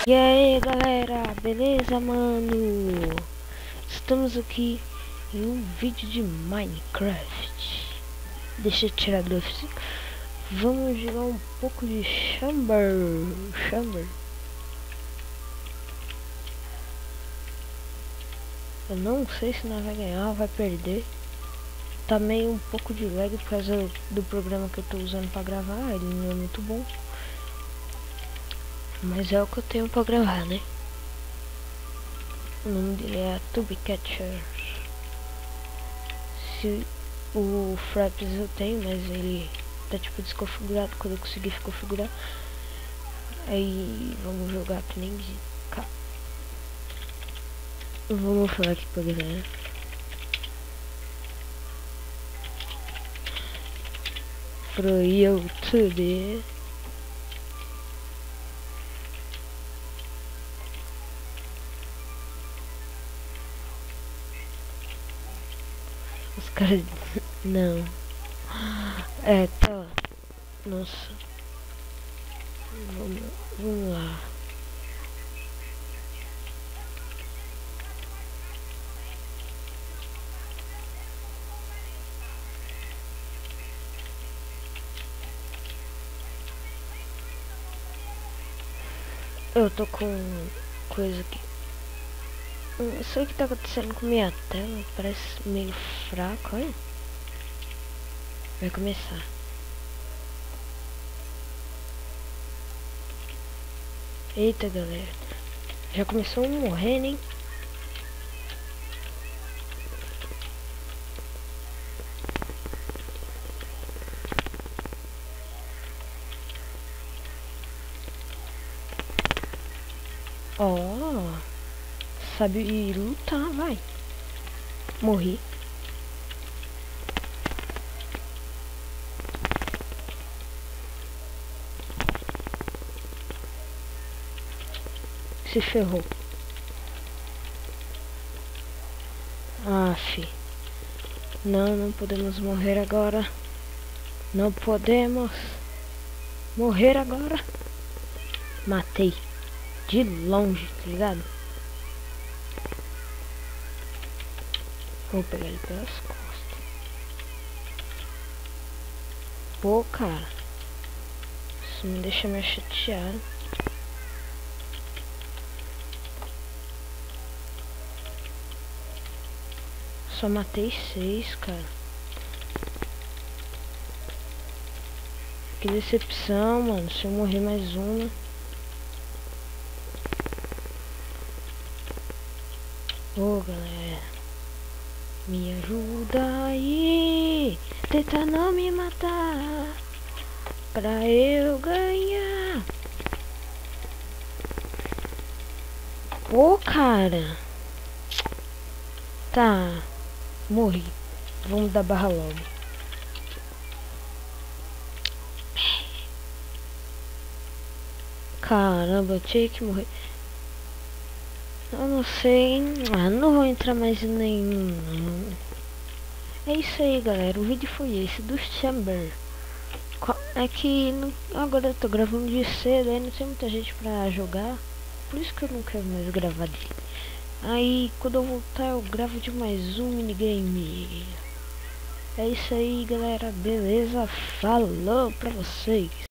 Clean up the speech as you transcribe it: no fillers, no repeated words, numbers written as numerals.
E aí galera, beleza mano? Estamos aqui em um vídeo de Minecraft. Deixa eu tirar do F5. Vamos jogar um pouco de Chamber. Eu não sei se nós vai ganhar ou vai perder. Tá meio um pouco de lag por causa do programa que eu tô usando pra gravar. Ele não é muito bom, mas é o que eu tenho pra gravar, né? O nome dele é Tubecatcher. Se o Fraps eu tenho, mas ele tá tipo desconfigurado. Quando eu conseguir configurar, aí vamos jogar que nem cá. Vamos falar aqui pra galera. Pro YouTube. Os caras... Não. É, tá. Nossa. Vamos lá. Eu tô com coisa aqui. Não sei o que tá acontecendo com minha tela. Parece meio fraco, olha. Vai começar. Eita galera, já começou morrendo, hein? Ó, sabe lutar, vai. Morri. Se ferrou. Aff. Não podemos morrer agora. Não podemos morrer agora. Matei. De longe, tá ligado? Vou pegar ele pelas costas. Pô, cara. Isso me deixa meio chateado. Só matei 6, cara. Que decepção, mano. Se eu morrer mais uma. Ô, galera. Me ajuda aí. Tenta não me matar. Pra eu ganhar. Pô, cara. Tá. Morri. Vamos dar barra logo. Caramba, eu tinha que morrer. Eu não sei, hein? Não vou entrar mais em nenhum, não. É isso aí, galera. O vídeo foi esse, do Chamber. É que agora eu tô gravando de cedo, aí não tem muita gente pra jogar. Por isso que eu não quero mais gravar dele. Aí quando eu voltar eu gravo de mais um minigame. É isso aí, galera. Beleza? Falou pra vocês.